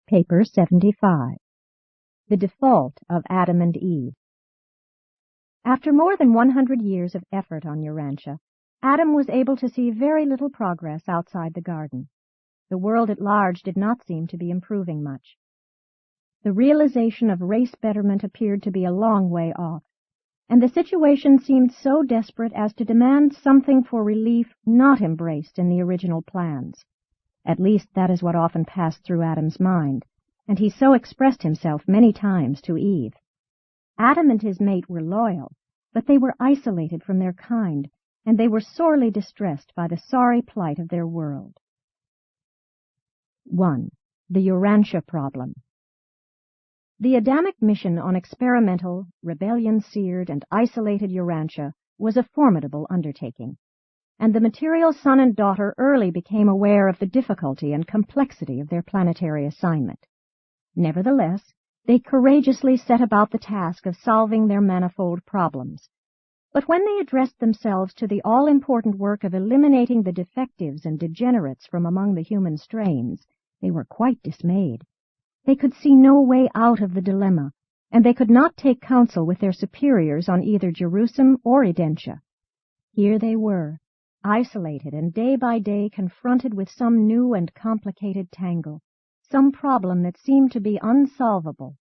Paper 75. The Default of Adam and Eve. After more than 100 years of effort on Urantia, Adam was able to see very little progress outside the garden. The world at large did not seem to be improving much. The realization of race betterment appeared to be a long way off, and the situation seemed so desperate as to demand something for relief not embraced in the original plans. At least that is what often passed through Adam's mind, and he so expressed himself many times to Eve. Adam and his mate were loyal, but they were isolated from their kind, and they were sorely distressed by the sorry plight of their world. 1. The Urantia Problem. The Adamic mission on experimental, rebellion-seared, and isolated Urantia was a formidable undertaking, and the material son and daughter early became aware of the difficulty and complexity of their planetary assignment. Nevertheless, they courageously set about the task of solving their manifold problems. But when they addressed themselves to the all-important work of eliminating the defectives and degenerates from among the human strains, they were quite dismayed. They could see no way out of the dilemma, and they could not take counsel with their superiors on either Jerusalem or Urantia. Here they were, isolated and day by day confronted with some new and complicated tangle, some problem that seemed to be unsolvable.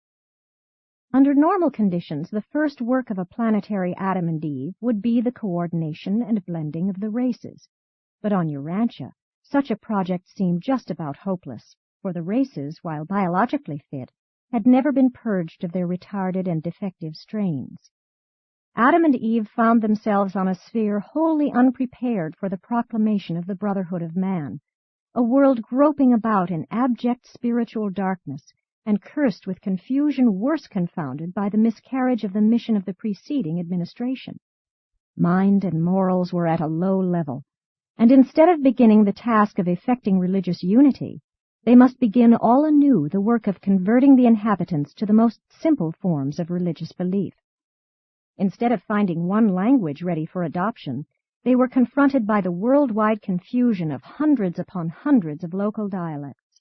Under normal conditions, the first work of a planetary Adam and Eve would be the coordination and blending of the races. But on Urantia, such a project seemed just about hopeless, for the races, while biologically fit, had never been purged of their retarded and defective strains. Adam and Eve found themselves on a sphere wholly unprepared for the proclamation of the brotherhood of man, a world groping about in abject spiritual darkness and cursed with confusion worse confounded by the miscarriage of the mission of the preceding administration. Mind and morals were at a low level, and instead of beginning the task of effecting religious unity, they must begin all anew the work of converting the inhabitants to the most simple forms of religious belief. Instead of finding one language ready for adoption, they were confronted by the worldwide confusion of hundreds upon hundreds of local dialects.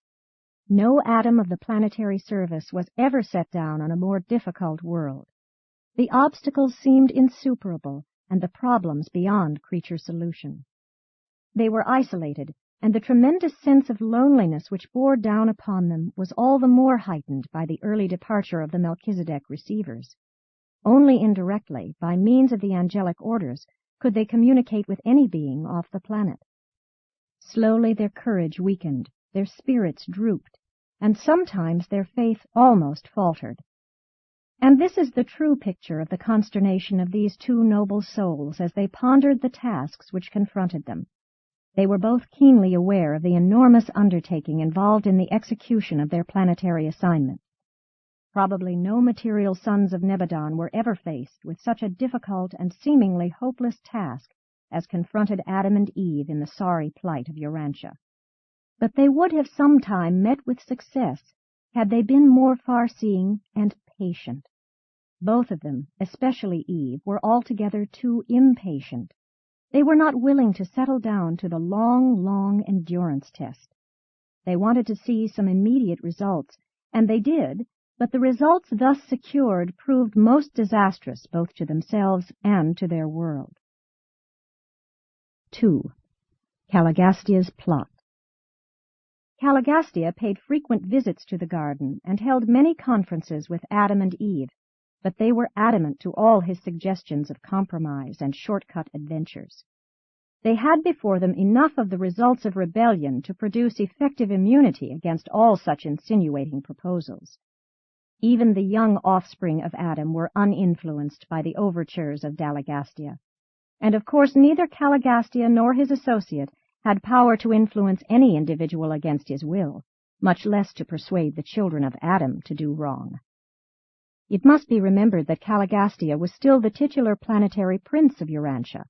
No atom of the planetary service was ever set down on a more difficult world. The obstacles seemed insuperable, and the problems beyond creature solution. They were isolated, and the tremendous sense of loneliness which bore down upon them was all the more heightened by the early departure of the Melchizedek receivers. Only indirectly, by means of the angelic orders, could they communicate with any being off the planet. Slowly their courage weakened, their spirits drooped, and sometimes their faith almost faltered. And this is the true picture of the consternation of these two noble souls as they pondered the tasks which confronted them. They were both keenly aware of the enormous undertaking involved in the execution of their planetary assignment. Probably no material sons of Nebadon were ever faced with such a difficult and seemingly hopeless task as confronted Adam and Eve in the sorry plight of Urantia. But they would have sometime met with success had they been more far-seeing and patient. Both of them, especially Eve, were altogether too impatient. They were not willing to settle down to the long endurance test. They wanted to see some immediate results, and they did, but the results thus secured proved most disastrous both to themselves and to their world. 2. Caligastia's Plot. Caligastia paid frequent visits to the garden and held many conferences with Adam and Eve, but they were adamant to all his suggestions of compromise and shortcut adventures. They had before them enough of the results of rebellion to produce effective immunity against all such insinuating proposals. Even the young offspring of Adam were uninfluenced by the overtures of Degradation, and of course neither Caligastia nor his associate had power to influence any individual against his will, much less to persuade the children of Adam to do wrong. It must be remembered that Caligastia was still the titular planetary prince of Urantia,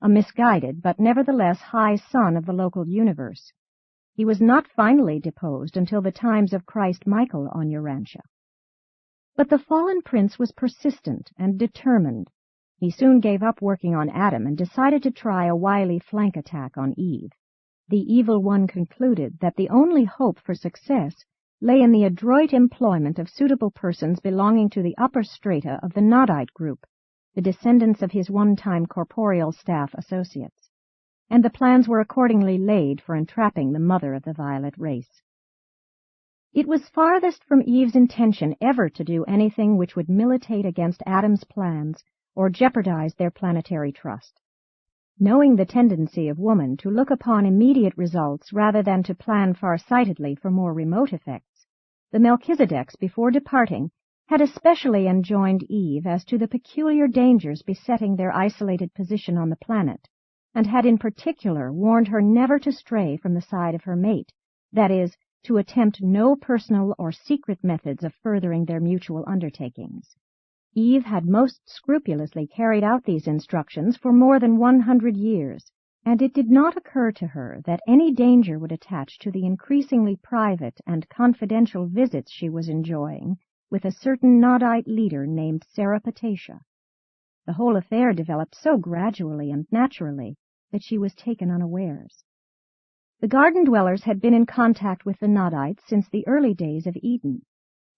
a misguided but nevertheless high son of the local universe. He was not finally deposed until the times of Christ Michael on Urantia. But the fallen prince was persistent and determined. He soon gave up working on Adam and decided to try a wily flank attack on Eve. The evil one concluded that the only hope for success lay in the adroit employment of suitable persons belonging to the upper strata of the Nodite group, the descendants of his one-time corporeal staff associates, and the plans were accordingly laid for entrapping the mother of the violet race. It was farthest from Eve's intention ever to do anything which would militate against Adam's plans or jeopardize their planetary trust. Knowing the tendency of woman to look upon immediate results rather than to plan far-sightedly for more remote effects, the Melchizedeks, before departing, had especially enjoined Eve as to the peculiar dangers besetting their isolated position on the planet, and had in particular warned her never to stray from the side of her mate, that is, to attempt no personal or secret methods of furthering their mutual undertakings. Eve had most scrupulously carried out these instructions for more than 100 years, and it did not occur to her that any danger would attach to the increasingly private and confidential visits she was enjoying with a certain Nodite leader named Seripatesia. The whole affair developed so gradually and naturally that she was taken unawares. The garden-dwellers had been in contact with the Nodites since the early days of Eden.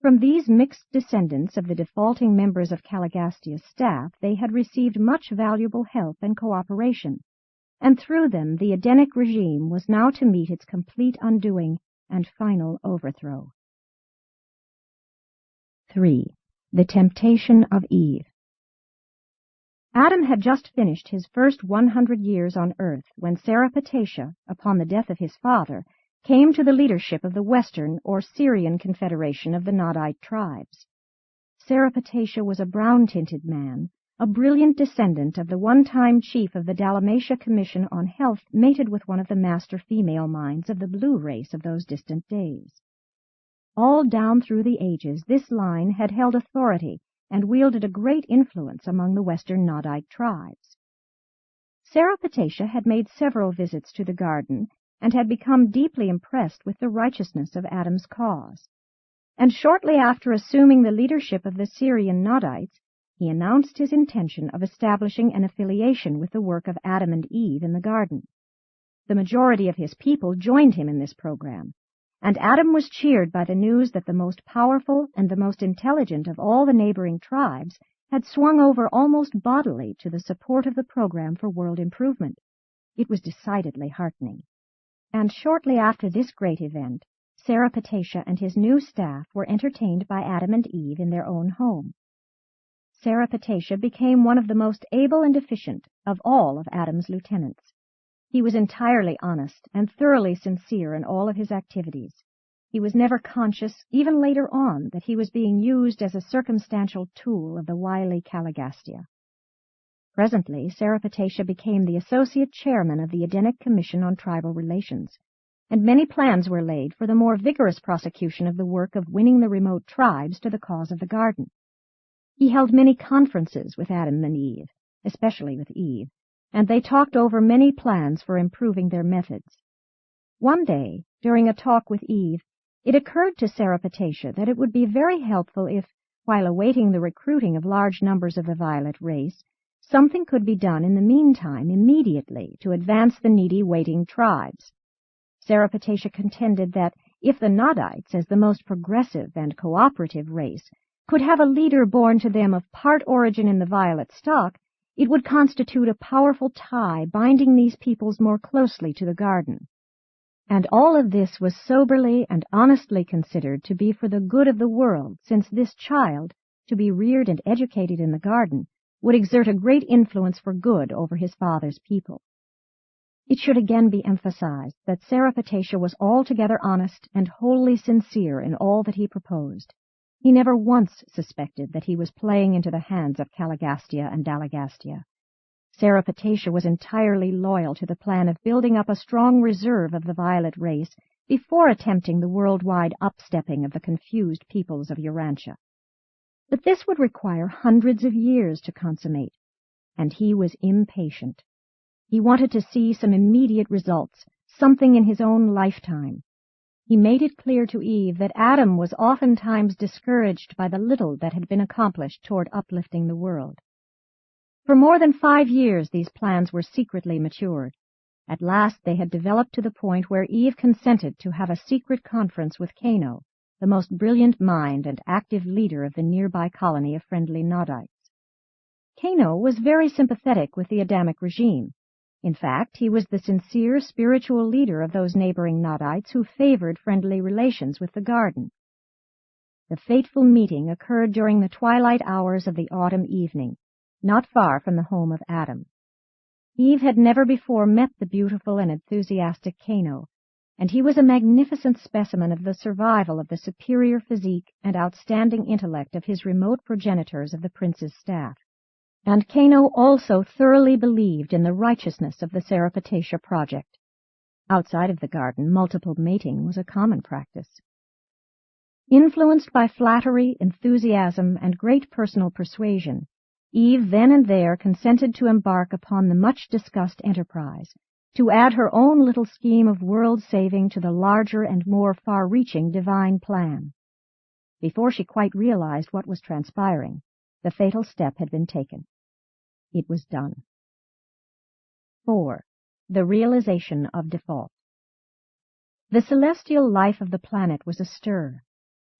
From these mixed descendants of the defaulting members of Caligastia's staff, they had received much valuable help and cooperation, and through them the Edenic regime was now to meet its complete undoing and final overthrow. 3. The Temptation of Eve. Adam had just finished his first 100 years on earth when Seripatesia, upon the death of his father, came to the leadership of the Western or Syrian Confederation of the Nodite tribes. Seripatesia was a brown-tinted man, a brilliant descendant of the one-time chief of the Dalmatia Commission on Health, mated with one of the master female minds of the blue race of those distant days. All down through the ages this line had held authority and wielded a great influence among the Western Nodite tribes. Seripatesia had made several visits to the garden and had become deeply impressed with the righteousness of Adam's cause. And shortly after assuming the leadership of the Syrian Nodites, he announced his intention of establishing an affiliation with the work of Adam and Eve in the garden. The majority of his people joined him in this program, and Adam was cheered by the news that the most powerful and the most intelligent of all the neighboring tribes had swung over almost bodily to the support of the program for world improvement. It was decidedly heartening. And shortly after this great event, Seripatesia and his new staff were entertained by Adam and Eve in their own home. Seripatesia became one of the most able and efficient of all of Adam's lieutenants. He was entirely honest and thoroughly sincere in all of his activities. He was never conscious, even later on, that he was being used as a circumstantial tool of the wily Caligastia. Presently, Seripatesia became the associate chairman of the Edenic Commission on Tribal Relations, and many plans were laid for the more vigorous prosecution of the work of winning the remote tribes to the cause of the garden. He held many conferences with Adam and Eve, especially with Eve, and they talked over many plans for improving their methods. One day, during a talk with Eve, it occurred to Seripatesia that it would be very helpful if, while awaiting the recruiting of large numbers of the violet race, something could be done in the meantime immediately to advance the needy waiting tribes. Seripatesia contended that if the Nodites, as the most progressive and cooperative race, could have a leader born to them of part origin in the violet stock, it would constitute a powerful tie binding these peoples more closely to the garden. And all of this was soberly and honestly considered to be for the good of the world, since this child, to be reared and educated in the garden, would exert a great influence for good over his father's people. It should again be emphasized that Seripatesia was altogether honest and wholly sincere in all that he proposed. He never once suspected that he was playing into the hands of Caligastia and Degradation. Seripatesia was entirely loyal to the plan of building up a strong reserve of the violet race before attempting the worldwide upstepping of the confused peoples of Urantia. But this would require hundreds of years to consummate, and he was impatient. He wanted to see some immediate results, something in his own lifetime. He made it clear to Eve that Adam was oftentimes discouraged by the little that had been accomplished toward uplifting the world. For more than 5 years these plans were secretly matured. At last they had developed to the point where Eve consented to have a secret conference with Cano, the most brilliant mind and active leader of the nearby colony of friendly Nodites. Kano was very sympathetic with the Adamic regime. In fact, he was the sincere spiritual leader of those neighboring Nodites who favored friendly relations with the garden. The fateful meeting occurred during the twilight hours of the autumn evening, not far from the home of Adam. Eve had never before met the beautiful and enthusiastic Kano, and he was a magnificent specimen of the survival of the superior physique and outstanding intellect of his remote progenitors of the prince's staff. And Kano also thoroughly believed in the righteousness of the Repercussions project. Outside of the garden, multiple mating was a common practice. Influenced by flattery, enthusiasm, and great personal persuasion, Eve then and there consented to embark upon the much-discussed enterprise, to add her own little scheme of world-saving to the larger and more far-reaching divine plan. Before she quite realized what was transpiring, the fatal step had been taken. It was done. 4. The realization of default. The celestial life of the planet was astir.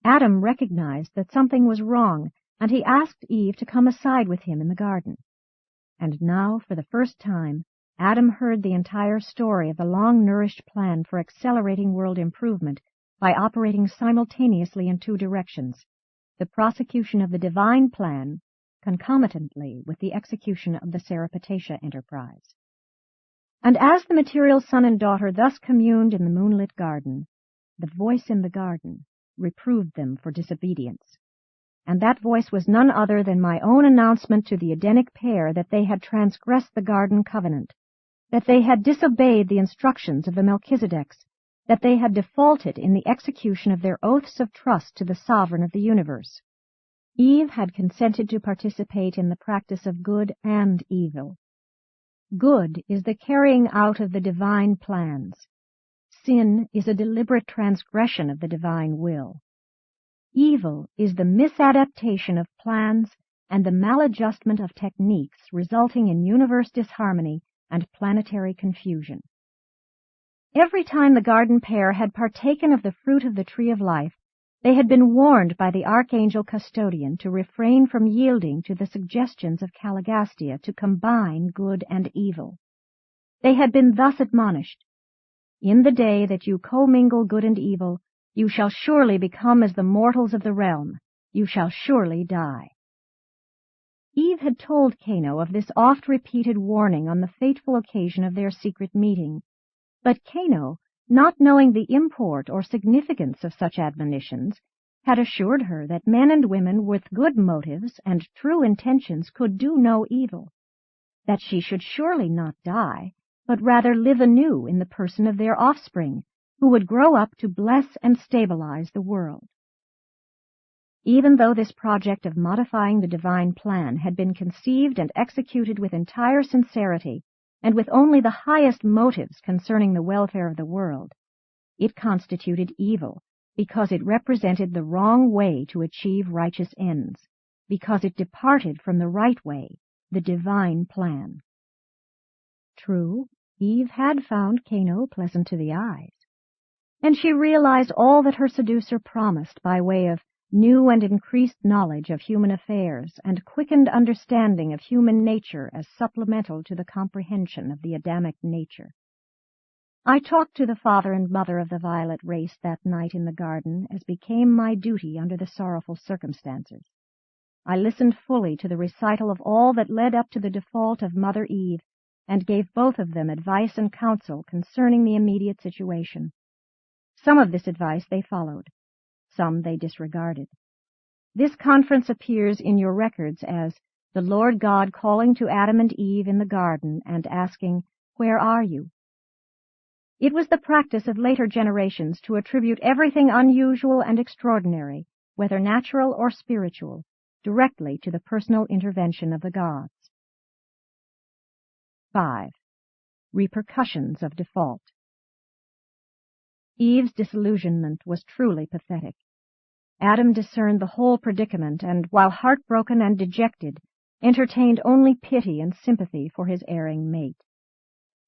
Adam recognized that something was wrong, and he asked Eve to come aside with him in the garden. And now, for the first time, Adam heard the entire story of the long-nourished plan for accelerating world improvement by operating simultaneously in two directions: the prosecution of the divine plan concomitantly with the execution of the Repercussions enterprise. And as the material son and daughter thus communed in the moonlit garden, the voice in the garden reproved them for disobedience. And that voice was none other than my own announcement to the Edenic pair that they had transgressed the garden covenant, that they had disobeyed the instructions of the Melchizedeks, that they had defaulted in the execution of their oaths of trust to the sovereign of the universe. Eve had consented to participate in the practice of good and evil. Good is the carrying out of the divine plans. Sin is a deliberate transgression of the divine will. Evil is the misadaptation of plans and the maladjustment of techniques resulting in universe disharmony and planetary confusion. Every time the garden pair had partaken of the fruit of the tree of life, they had been warned by the archangel custodian to refrain from yielding to the suggestions of Caligastia to combine good and evil. They had been thus admonished: "In the day that you commingle good and evil, you shall surely become as the mortals of the realm. You shall surely die." Eve had told Kano of this oft-repeated warning on the fateful occasion of their secret meeting, but Kano, not knowing the import or significance of such admonitions, had assured her that men and women with good motives and true intentions could do no evil, that she should surely not die, but rather live anew in the person of their offspring, who would grow up to bless and stabilize the world. Even though this project of modifying the divine plan had been conceived and executed with entire sincerity, and with only the highest motives concerning the welfare of the world, it constituted evil, because it represented the wrong way to achieve righteous ends, because it departed from the right way, the divine plan. True, Eve had found Kano pleasant to the eyes, and she realized all that her seducer promised by way of new and increased knowledge of human affairs and quickened understanding of human nature as supplemental to the comprehension of the Adamic nature. I talked to the father and mother of the violet race that night in the garden as became my duty under the sorrowful circumstances. I listened fully to the recital of all that led up to the default of Mother Eve and gave both of them advice and counsel concerning the immediate situation. Some of this advice they followed. Some they disregarded. This conference appears in your records as the Lord God calling to Adam and Eve in the garden and asking, "Where are you?" It was the practice of later generations to attribute everything unusual and extraordinary, whether natural or spiritual, directly to the personal intervention of the gods. 5. Repercussions of default. Eve's disillusionment was truly pathetic. Adam discerned the whole predicament and, while heartbroken and dejected, entertained only pity and sympathy for his erring mate.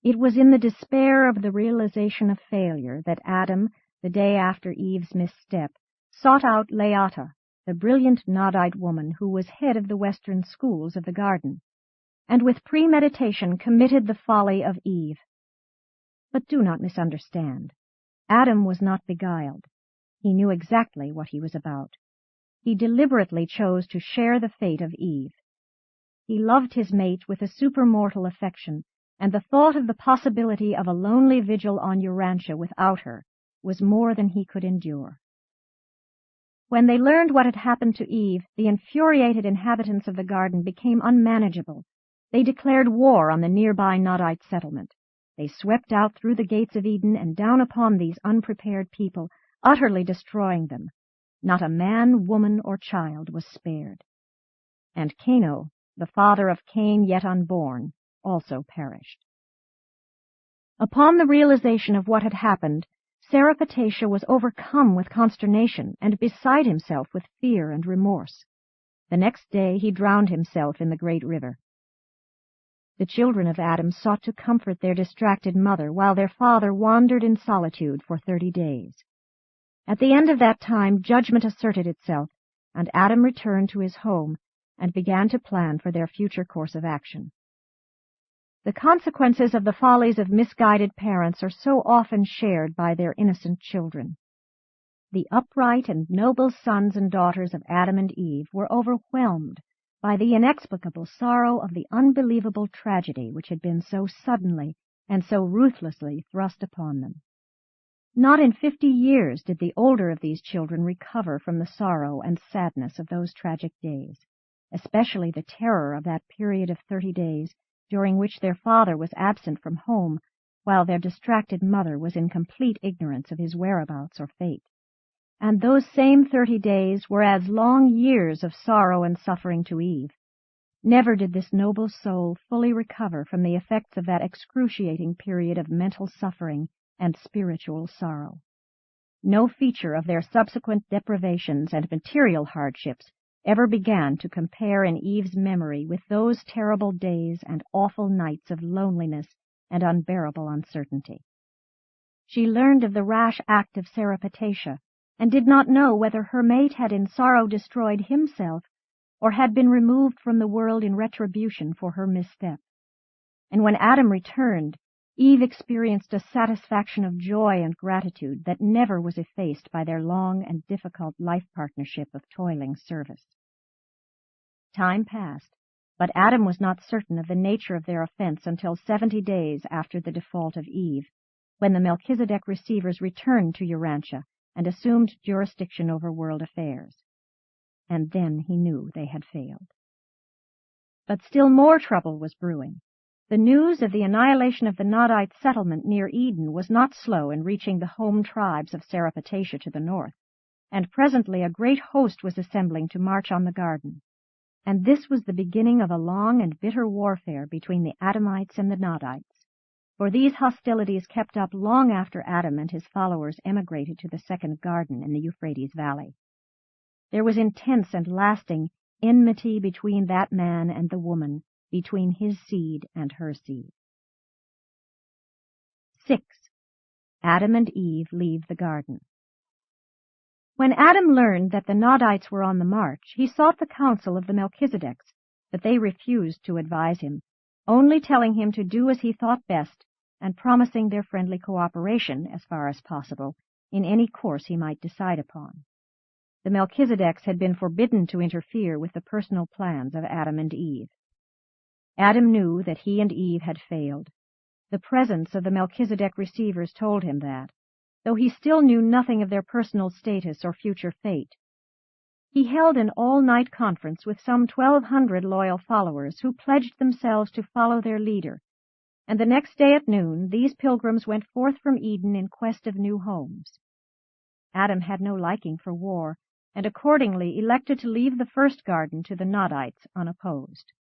It was in the despair of the realization of failure that Adam, the day after Eve's misstep, sought out Leata, the brilliant Nodite woman who was head of the Western schools of the garden, and with premeditation committed the folly of Eve. But do not misunderstand. Adam was not beguiled. He knew exactly what he was about. He deliberately chose to share the fate of Eve. He loved his mate with a supermortal affection, and the thought of the possibility of a lonely vigil on Urantia without her was more than he could endure. When they learned what had happened to Eve, the infuriated inhabitants of the garden became unmanageable. They declared war on the nearby Nodite settlement. They swept out through the gates of Eden and down upon these unprepared people, utterly destroying them. Not a man, woman, or child was spared. And Cano, the father of Cain yet unborn, also perished. Upon the realization of what had happened, Seripatasha was overcome with consternation and beside himself with fear and remorse. The next day he drowned himself in the great river. The children of Adam sought to comfort their distracted mother while their father wandered in solitude for 30 days. At the end of that time, judgment asserted itself, and Adam returned to his home and began to plan for their future course of action. The consequences of the follies of misguided parents are so often shared by their innocent children. The upright and noble sons and daughters of Adam and Eve were overwhelmed by the inexplicable sorrow of the unbelievable tragedy which had been so suddenly and so ruthlessly thrust upon them. Not in 50 years did the older of these children recover from the sorrow and sadness of those tragic days, especially the terror of that period of 30 days during which their father was absent from home, while their distracted mother was in complete ignorance of his whereabouts or fate. And those same 30 days were as long years of sorrow and suffering to Eve. Never did this noble soul fully recover from the effects of that excruciating period of mental suffering and spiritual sorrow. No feature of their subsequent deprivations and material hardships ever began to compare in Eve's memory with those terrible days and awful nights of loneliness and unbearable uncertainty. She learned of the rash act of Seripatasha, and did not know whether her mate had in sorrow destroyed himself, or had been removed from the world in retribution for her misstep. And when Adam returned, Eve experienced a satisfaction of joy and gratitude that never was effaced by their long and difficult life partnership of toiling service. Time passed, but Adam was not certain of the nature of their offense until 70 days after the default of Eve, when the Melchizedek receivers returned to Urantia and assumed jurisdiction over world affairs. And then he knew they had failed. But still more trouble was brewing. The news of the annihilation of the Nodite settlement near Eden was not slow in reaching the home tribes of Seripatasha to the north, and presently a great host was assembling to march on the garden. And this was the beginning of a long and bitter warfare between the Adamites and the Nodites, for these hostilities kept up long after Adam and his followers emigrated to the second garden in the Euphrates Valley. There was intense and lasting enmity between that man and the woman, between his seed and her seed. 6. Adam and Eve leave the garden. When Adam learned that the Nodites were on the march, he sought the counsel of the Melchizedeks, but they refused to advise him, only telling him to do as he thought best and promising their friendly cooperation, as far as possible, in any course he might decide upon. The Melchizedeks had been forbidden to interfere with the personal plans of Adam and Eve. Adam knew that he and Eve had failed. The presence of the Melchizedek receivers told him that, though he still knew nothing of their personal status or future fate. He held an all-night conference with some 1,200 loyal followers who pledged themselves to follow their leader, and the next day at noon these pilgrims went forth from Eden in quest of new homes. Adam had no liking for war, and accordingly elected to leave the first garden to the Nodites unopposed.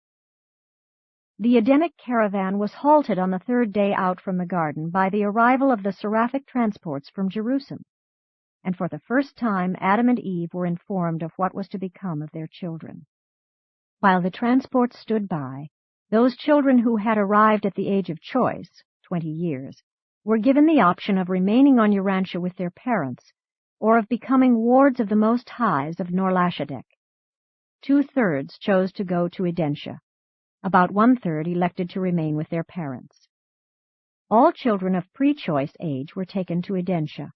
The Edenic caravan was halted on the third day out from the garden by the arrival of the seraphic transports from Jerusalem, and for the first time Adam and Eve were informed of what was to become of their children. While the transports stood by, those children who had arrived at the age of choice, 20 years, were given the option of remaining on Urantia with their parents, or of becoming wards of the Most Highs of Norlashadek. 2/3 chose to go to Edentia. About 1/3 elected to remain with their parents. All children of pre-choice age were taken to Edentia.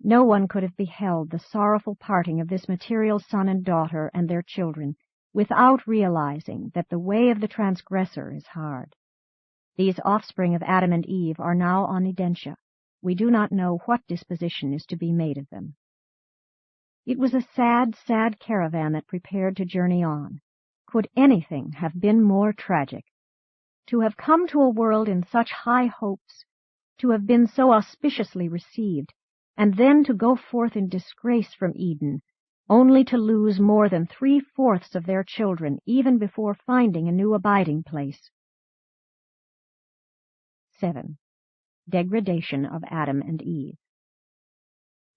No one could have beheld the sorrowful parting of this material son and daughter and their children without realizing that the way of the transgressor is hard. These offspring of Adam and Eve are now on Edentia. We do not know what disposition is to be made of them. It was a sad, sad caravan that prepared to journey on. Could anything have been more tragic? To have come to a world in such high hopes, to have been so auspiciously received, and then to go forth in disgrace from Eden, only to lose more than 3/4 of their children even before finding a new abiding place. 7. Degradation of Adam and Eve.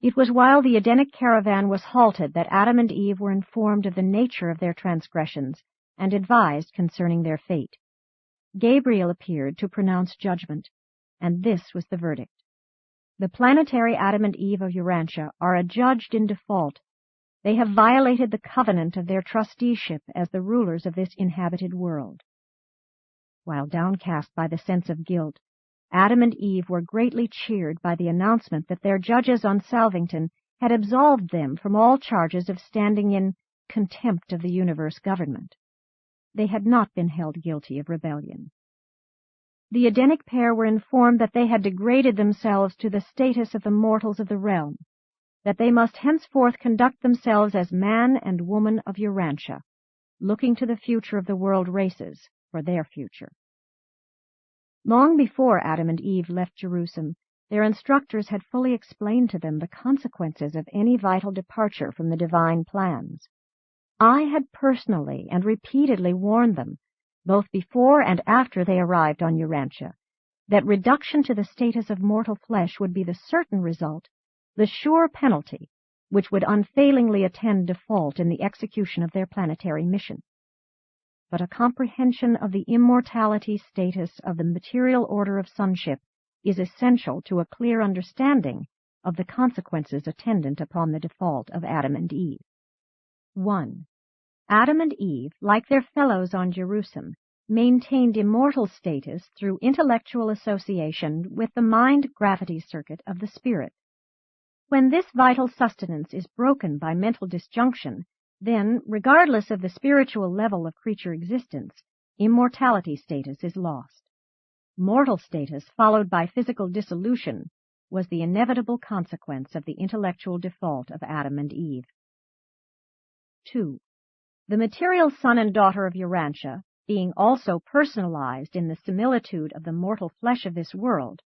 It was while the Edenic caravan was halted that Adam and Eve were informed of the nature of their transgressions and advised concerning their fate. Gabriel appeared to pronounce judgment, and this was the verdict. The planetary Adam and Eve of Urantia are adjudged in default. They have violated the covenant of their trusteeship as the rulers of this inhabited world. While downcast by the sense of guilt, Adam and Eve were greatly cheered by the announcement that their judges on Salvington had absolved them from all charges of standing in contempt of the universe government. They had not been held guilty of rebellion. The Edenic pair were informed that they had degraded themselves to the status of the mortals of the realm, that they must henceforth conduct themselves as man and woman of Urantia, looking to the future of the world races for their future. Long before Adam and Eve left Jerusalem, their instructors had fully explained to them the consequences of any vital departure from the divine plans. I had personally and repeatedly warned them, both before and after they arrived on Urantia, that reduction to the status of mortal flesh would be the certain result, the sure penalty, which would unfailingly attend default in the execution of their planetary mission. But a comprehension of the immortality status of the material order of sonship is essential to a clear understanding of the consequences attendant upon the default of Adam and Eve. 1. Adam and Eve, like their fellows on Jerusalem, maintained immortal status through intellectual association with the mind-gravity circuit of the spirit. When this vital sustenance is broken by mental disjunction, then, regardless of the spiritual level of creature existence, immortality status is lost. Mortal status, followed by physical dissolution, was the inevitable consequence of the intellectual default of Adam and Eve. 2. The material son and daughter of Urantia, being also personalized in the similitude of the mortal flesh of this world,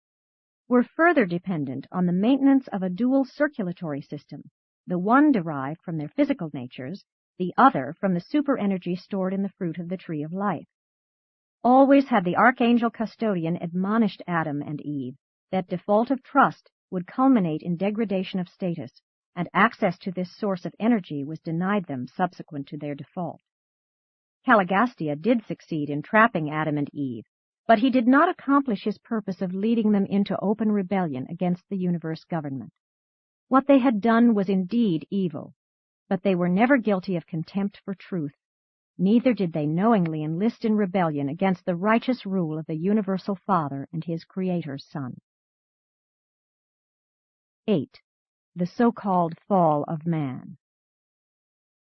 were further dependent on the maintenance of a dual circulatory system, the one derived from their physical natures, the other from the super-energy stored in the fruit of the tree of life. Always had the archangel custodian admonished Adam and Eve that default of trust would culminate in degradation of status, and access to this source of energy was denied them subsequent to their default. Caligastia did succeed in trapping Adam and Eve, but he did not accomplish his purpose of leading them into open rebellion against the universe government. What they had done was indeed evil, but they were never guilty of contempt for truth. Neither did they knowingly enlist in rebellion against the righteous rule of the universal Father and his Creator's Son. 8. The so-called fall of man.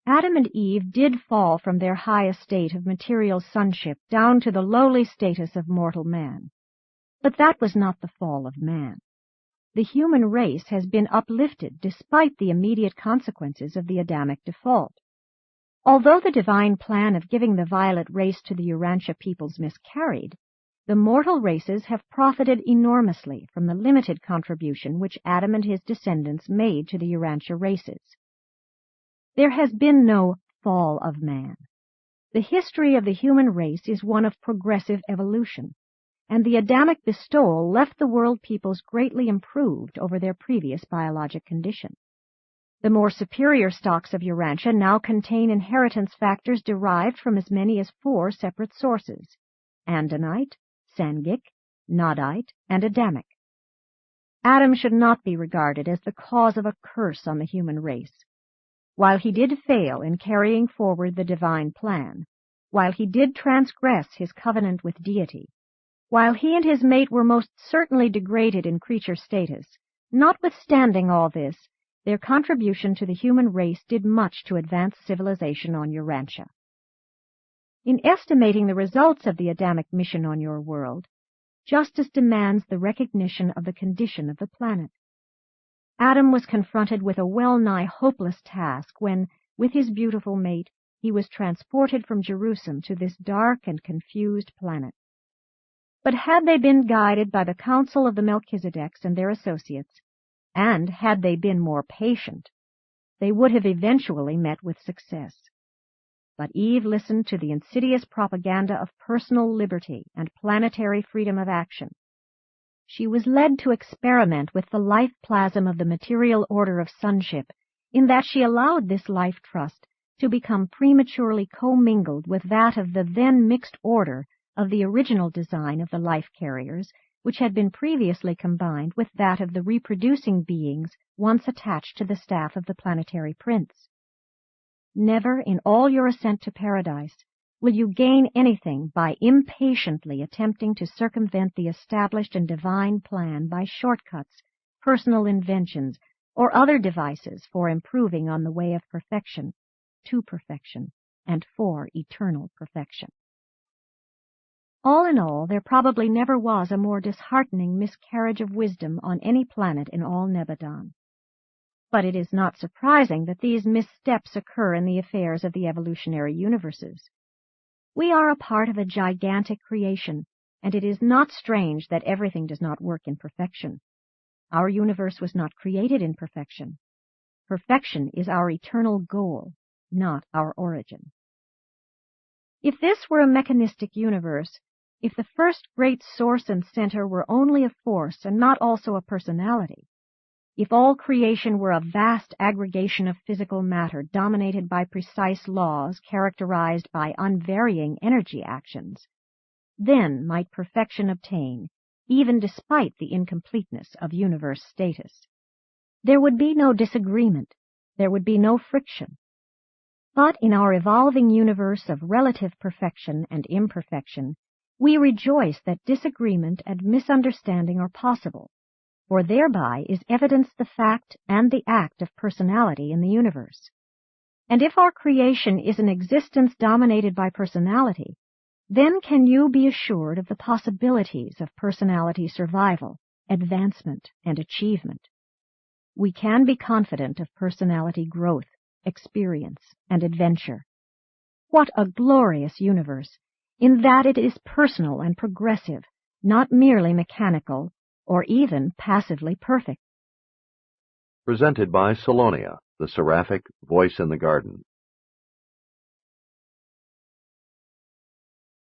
Adam and Eve did fall from their high estate of material sonship down to the lowly status of mortal man. But that was not the fall of man. The human race has been uplifted despite the immediate consequences of the Adamic default. Although the divine plan of giving the violet race to the Urantia peoples miscarried, the mortal races have profited enormously from the limited contribution which Adam and his descendants made to the Urantia races. There has been no fall of man. The history of the human race is one of progressive evolution, and the Adamic bestowal left the world peoples greatly improved over their previous biologic condition. The more superior stocks of Urantia now contain inheritance factors derived from as many as 4 separate sources: Andinite, Sangic, Nodite, and Adamic. Adam should not be regarded as the cause of a curse on the human race. While he did fail in carrying forward the divine plan, while he did transgress his covenant with deity, while he and his mate were most certainly degraded in creature status, notwithstanding all this, their contribution to the human race did much to advance civilization on Urantia. In estimating the results of the Adamic mission on your world, justice demands the recognition of the condition of the planet. Adam was confronted with a well-nigh hopeless task when, with his beautiful mate, he was transported from Jerusalem to this dark and confused planet. But had they been guided by the counsel of the Melchizedeks and their associates, and had they been more patient, they would have eventually met with success. But Eve listened to the insidious propaganda of personal liberty and planetary freedom of action. She was led to experiment with the life plasm of the material order of sonship, in that she allowed this life trust to become prematurely commingled with that of the then mixed order of the original design of the life carriers, which had been previously combined with that of the reproducing beings once attached to the staff of the planetary prince. Never in all your ascent to paradise will you gain anything by impatiently attempting to circumvent the established and divine plan by shortcuts, personal inventions, or other devices for improving on the way of perfection, to perfection, and for eternal perfection. All in all, there probably never was a more disheartening miscarriage of wisdom on any planet in all Nebadon. But it is not surprising that these missteps occur in the affairs of the evolutionary universes. We are a part of a gigantic creation, and it is not strange that everything does not work in perfection. Our universe was not created in perfection. Perfection is our eternal goal, not our origin. If this were a mechanistic universe, if the first great source and center were only a force and not also a personality, if all creation were a vast aggregation of physical matter dominated by precise laws characterized by unvarying energy actions, then might perfection obtain, even despite the incompleteness of universe status. There would be no disagreement, there would be no friction. But in our evolving universe of relative perfection and imperfection, we rejoice that disagreement and misunderstanding are possible, for thereby is evidenced the fact and the act of personality in the universe. And if our creation is an existence dominated by personality, then can you be assured of the possibilities of personality survival, advancement, and achievement. We can be confident of personality growth, experience, and adventure. What a glorious universe, in that it is personal and progressive, not merely mechanical, or even passively perfect. Presented by Salonia, the seraphic voice in the garden.